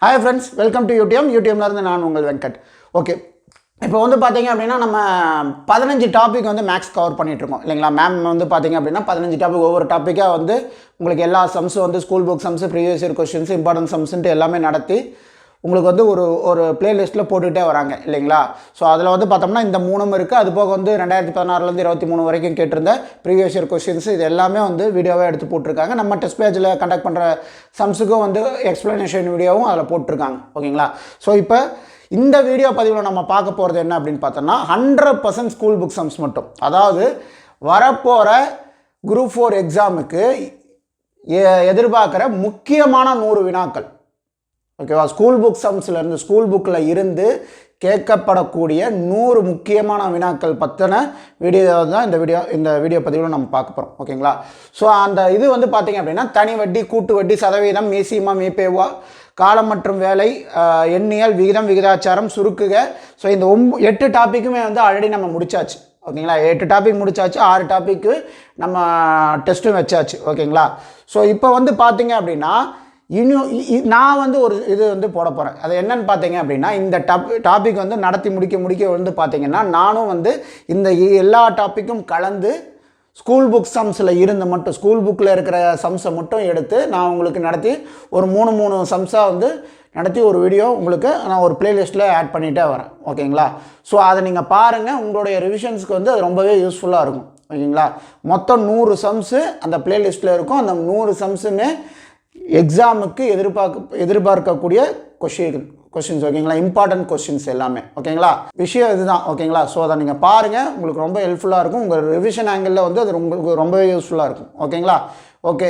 Hi friends, welcome to UTM. UTMல இருந்து நான் உங்கள் வெங்கட். ஓகே, இப்போ வந்து பார்த்தீங்க அப்படின்னா நம்ம 15 டாபிக் வந்து மேக்ஸ் கவர் பண்ணிட்டு இருக்கோம் இல்லைங்களா. மேம் வந்து பார்த்தீங்க அப்படின்னா 15 டாபிக், ஒவ்வொரு டாப்பிக்காக வந்து உங்களுக்கு எல்லா சம்ஸும் வந்து school book sums, previous year questions, important சம்ஸ்ன்ட்டு எல்லாமே நடத்தி உங்களுக்கு வந்து ஒரு பிளேலிஸ்ட்டில் போட்டுகிட்டே வராங்க இல்லைங்களா. ஸோ அதில் வந்து பார்த்தோம்னா இந்த 3 இருக்குது. அது போக வந்து 2016 23 வரைக்கும் கேட்டிருந்த ப்ரீவியஸ் இயர் கொஸ்டின்ஸ் இது எல்லாமே வந்து வீடியோவாக எடுத்து போட்டிருக்காங்க. நம்ம டெஸ்ட் பேஜில் கண்டக்ட் பண்ணுற சம்ஸுக்கும் வந்து எக்ஸ்ப்ளனேஷன் வீடியோவும் அதில் போட்டிருக்காங்க ஓகேங்களா. ஸோ இப்போ இந்த வீடியோ பதிவில் நம்ம பார்க்க போகிறது என்ன அப்படின்னு பார்த்தோம்னா 100% ஸ்கூல் புக் சம்ஸ் மட்டும். அதாவது வரப்போகிற குரூப் 4 எக்ஸாமுக்கு எதிர்பார்க்குற முக்கியமான 100 வினாக்கள் ஓகேவா. ஸ்கூல் புக் சம்ஸ்லேருந்து ஸ்கூல் புக்கில் இருந்து கேட்கப்படக்கூடிய 100 முக்கியமான வினாக்கள் பற்றின வீடியோ தான் இந்த வீடியோ பதிவில் நம்ம பார்க்க போகிறோம் ஓகேங்களா. ஸோ அந்த இது வந்து பார்த்திங்க அப்படின்னா தனி வட்டி, கூட்டு வட்டி, சதவீதம், மீசிமா, மீபேவா, காலம் மற்றும் வேலை, எண்ணியல், விகிதம், விகிதாச்சாரம், சுருக்குக. ஸோ இந்த 8 டாப்பிக்குமே வந்து ஆல்ரெடி நம்ம முடிச்சாச்சு ஓகேங்களா. 8 டாபிக் முடிச்சாச்சு, 6 டாப்பிக்கு நம்ம டெஸ்ட்டும் வச்சாச்சு ஓகேங்களா. ஸோ இப்போ வந்து பார்த்திங்க அப்படின்னா இன்னும் நான் வந்து ஒரு இது வந்து போட போகிறேன். அது என்னன்னு பார்த்தீங்க அப்படின்னா இந்த டாபிக் வந்து நடத்தி முடிக்க வந்து பார்த்தீங்கன்னா நானும் வந்து இந்த எல்லா டாப்பிக்கும் கலந்து ஸ்கூல் புக் சம்ஸில் இருந்து மட்டும் ஸ்கூல் புக்கில் இருக்கிற சம்ஸை மட்டும் எடுத்து நான் உங்களுக்கு நடத்தி ஒரு 3 சம்ஸாக வந்து நடத்தி ஒரு வீடியோ உங்களுக்கு நான் ஒரு பிளேலிஸ்ட்டில் ஆட் பண்ணிகிட்டே வரேன் ஓகேங்களா. ஸோ அதை நீங்கள் பாருங்கள், உங்களுடைய ரிவிஷன்ஸ்க்கு வந்து அது ரொம்பவே யூஸ்ஃபுல்லாக இருக்கும் ஓகேங்களா. மொத்தம் 100 சம்ஸு அந்த பிளேலிஸ்ட்டில் இருக்கும். அந்த 100 சம்ஸுமே எக்ஸாமுக்கு எதிர்பார்க்கக்கூடிய கொஷின்ஸ் ஓகேங்களா. இம்பார்ட்டன்ட் கொஷின்ஸ் எல்லாமே ஓகேங்களா. விஷயம் இதுதான் ஓகேங்களா. ஸோ அதை நீங்கள் பாருங்கள், உங்களுக்கு ரொம்ப ஹெல்ப்ஃபுல்லாக இருக்கும். உங்கள் ரிவிஷன் ஆங்கிளில் வந்து அது உங்களுக்கு ரொம்பவே யூஸ்ஃபுல்லாக இருக்கும் ஓகேங்களா. Okay,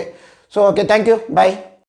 so okay, thank you, by.